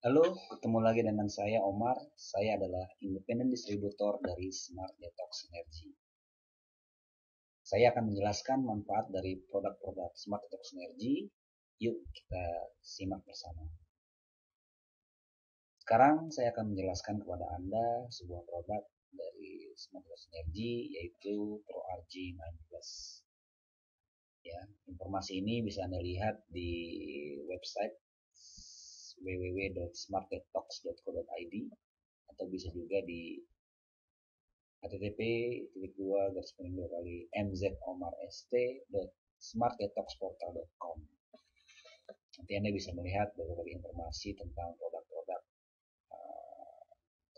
Halo, ketemu lagi dengan saya Omar. Saya adalah independent distributor dari Smart Detox Energy. Saya akan menjelaskan manfaat dari produk-produk Smart Detox Energy. Yuk kita simak bersama. Sekarang saya akan menjelaskan kepada Anda sebuah produk dari Smart Detox Energy yaitu ProRG 9 Plus. Ya, informasi ini bisa Anda lihat di website www.smartdetox.co.id atau bisa juga di http://mzomarst.smartdetoxportal.com. Nanti Anda bisa melihat beberapa informasi tentang produk-produk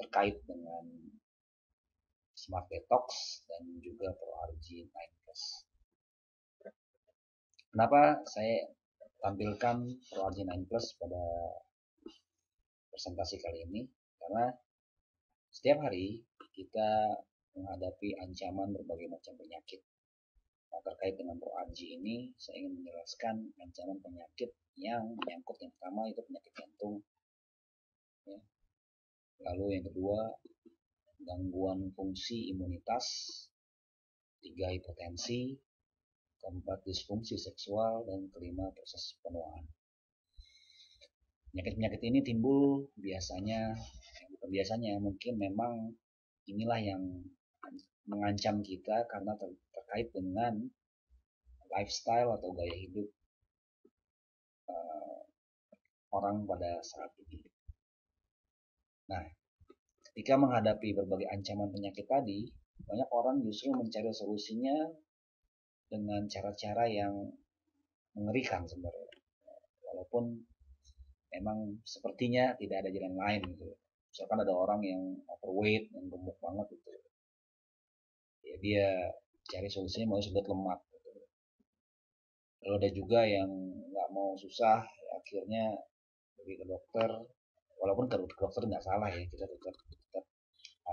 terkait dengan Smart Detox dan juga ProRG 9 Plus. Kenapa saya tampilkan ProRG 9 Plus pada presentasi kali ini? Karena setiap hari kita menghadapi ancaman berbagai macam penyakit. Nah, terkait dengan ProRG ini, saya ingin menjelaskan ancaman penyakit yang menyangkut. Yang pertama itu penyakit jantung, ya. Lalu yang kedua gangguan fungsi imunitas, tiga hipertensi, keempat disfungsi seksual, dan kelima proses penuaan. Penyakit-penyakit ini timbul biasanya mungkin memang inilah yang mengancam kita karena terkait dengan lifestyle atau gaya hidup orang pada saat ini. Nah, ketika menghadapi berbagai ancaman penyakit tadi, banyak orang justru mencari solusinya dengan cara-cara yang mengerikan sebenarnya. Walaupun memang sepertinya tidak ada jalan lain gitu. Misalkan ada orang yang overweight, yang gemuk banget gitu. Ya dia cari solusinya mau sedot lemak gitu. Lalu ada juga yang nggak mau susah, ya akhirnya pergi ke dokter. Walaupun ke dokter nggak salah ya, kita tetap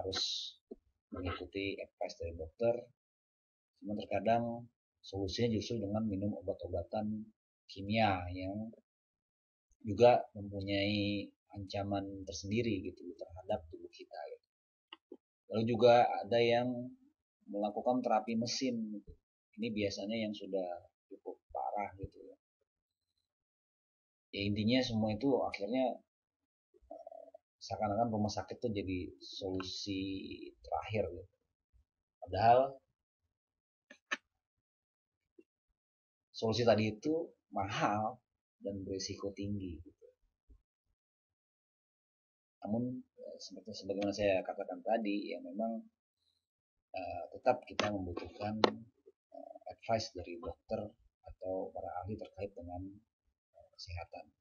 harus mengikuti advice dari dokter. Cuma terkadang solusinya justru dengan minum obat-obatan kimia yang juga mempunyai ancaman tersendiri gitu terhadap tubuh kita. Gitu. Lalu juga ada yang melakukan terapi mesin. Gitu. Ini biasanya yang sudah cukup parah gitu ya. Ya intinya semua itu akhirnya seakan-akan rumah sakit itu jadi solusi terakhir gitu. Padahal solusi tadi itu mahal dan berisiko tinggi gitu. Namun seperti sebagaimana saya katakan tadi ya memang tetap kita membutuhkan advice dari dokter atau para ahli terkait dengan kesehatan.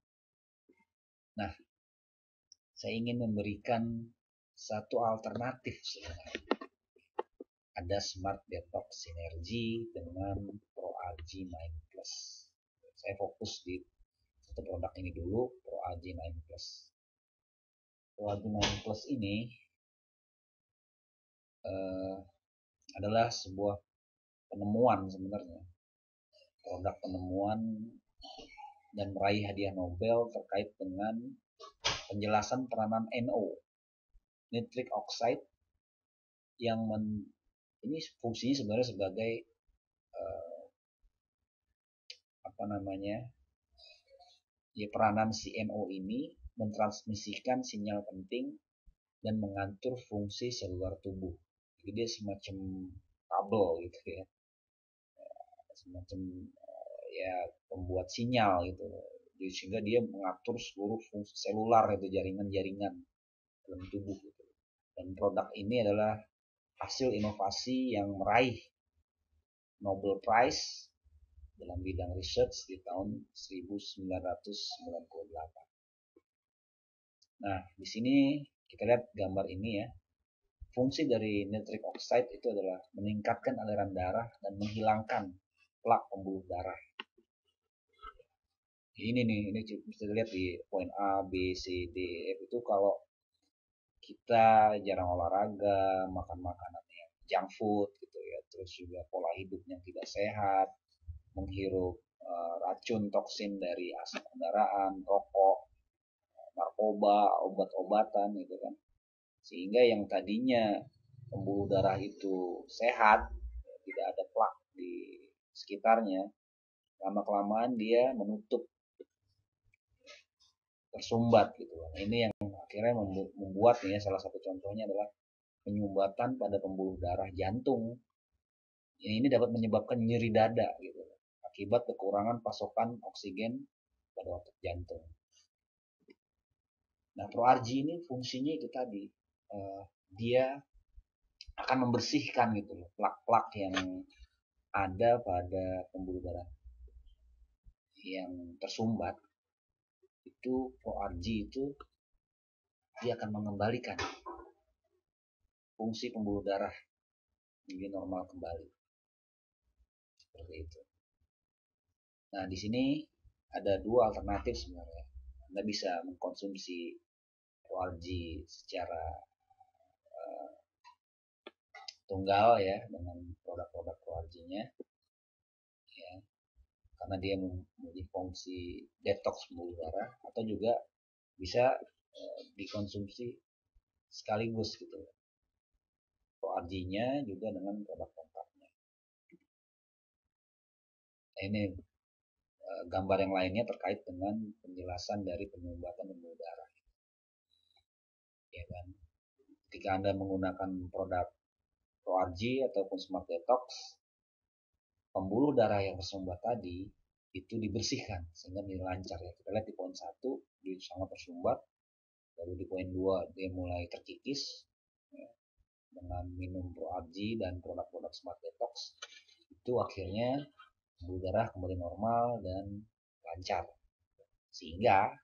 Nah, saya ingin memberikan satu alternatif sebenarnya. Ada Smart Detox Synergy dengan ProRG 9 Plus. Saya fokus di satu produk ini dulu, ProRG 9 Plus. ProRG 9 Plus ini adalah sebuah penemuan sebenarnya. Produk penemuan dan meraih hadiah Nobel terkait dengan penjelasan peranan NO, nitric oxide, yang ini fungsinya sebenarnya sebagai ya peranan si NO ini mentransmisikan sinyal penting dan mengatur fungsi seluler tubuh. Jadi dia semacam kabel gitu ya, semacam ya pembuat sinyal gitu. Jadi sehingga dia mengatur seluruh fungsi selular itu jaringan-jaringan dalam tubuh gitu. Dan produk ini adalah hasil inovasi yang meraih Nobel Prize dalam bidang research di tahun 1998. Nah, di sini kita lihat gambar ini ya. Fungsi dari nitric oxide itu adalah meningkatkan aliran darah dan menghilangkan plak pembuluh darah. Ini nih, ini bisa dilihat di poin A, B, C, D, F itu kalau kita jarang olahraga, makan makanan yang junk food gitu ya, terus juga pola hidup yang tidak sehat, menghirup racun toksin dari asap kendaraan, rokok, narkoba narkoba, obat-obatan gitu kan. Sehingga yang tadinya pembuluh darah itu sehat, tidak ada plak di sekitarnya, lama-kelamaan dia menutup, tersumbat gitu. Ini yang akhirnya membuat ya, salah satu contohnya adalah penyumbatan pada pembuluh darah jantung. Ini dapat menyebabkan nyeri dada gitu akibat kekurangan pasokan oksigen pada otot jantung. Nah, ProRG ini fungsinya itu tadi, dia akan membersihkan gitu loh plak-plak yang ada pada pembuluh darah yang tersumbat. Itu ProRG itu dia akan mengembalikan fungsi pembuluh darah menjadi normal kembali. Seperti itu. Nah, di sini ada dua alternatif sebenarnya. Anda bisa mengkonsumsi ProRG secara tunggal ya dengan produk-produk ProRG-nya ya, karena dia memiliki fungsi detox pembuluh darah, atau juga bisa dikonsumsi sekaligus gitu ProRG-nya juga dengan produk lengkapnya. Nah, ini gambar yang lainnya terkait dengan penjelasan dari penyumbatan pembuluh darah ya kan. Ketika Anda menggunakan produk ProRG ataupun Smart Detox, pembuluh darah yang tersumbat tadi itu dibersihkan sehingga menjadi lancar ya. Kita lihat di poin 1 dia sangat tersumbat, lalu di poin 2 dia mulai terkikis ya, dengan minum ProRG dan produk-produk Smart Detox itu akhirnya pembuluh darah kembali normal dan lancar, sehingga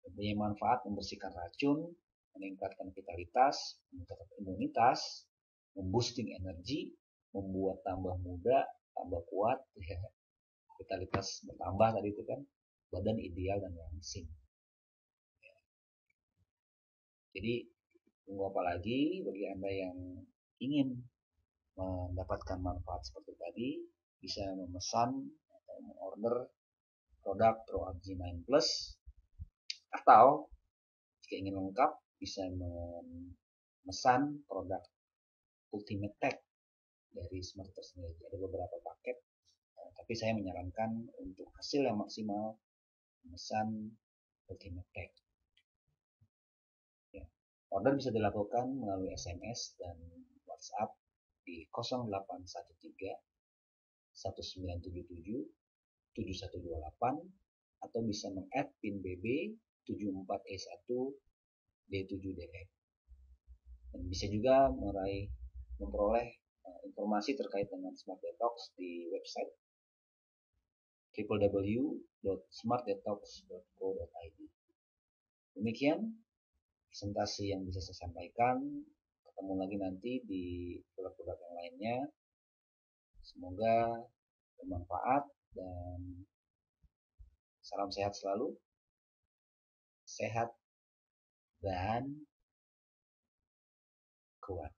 mempunyai manfaat membersihkan racun, meningkatkan vitalitas, meningkatkan imunitas, memboosting energi, membuat tambah muda, tambah kuat, ya. Vitalitas bertambah tadi itu kan, badan ideal dan langsing. Ya. Jadi tunggu apa lagi bagi Anda yang ingin mendapatkan manfaat seperti tadi, bisa memesan atau mengorder produk ProRG 9 Plus, atau jika ingin lengkap bisa memesan produk Ultimate Tech dari Smart sendiri. Ada beberapa paket, tapi saya menyarankan untuk hasil yang maksimal memesan Ultimate Tech. Ya. Order bisa dilakukan melalui SMS dan WhatsApp di 0813 1977 7128, atau bisa meng-add PIN BB 74E1 D7DF. Dan bisa juga memperoleh informasi terkait dengan Smart Detox di website www.smartdetox.co.id. Demikian presentasi yang bisa saya sampaikan. Ketemu lagi nanti di produk-produk yang lainnya. Semoga bermanfaat dan salam sehat selalu. Sehat dan kuat.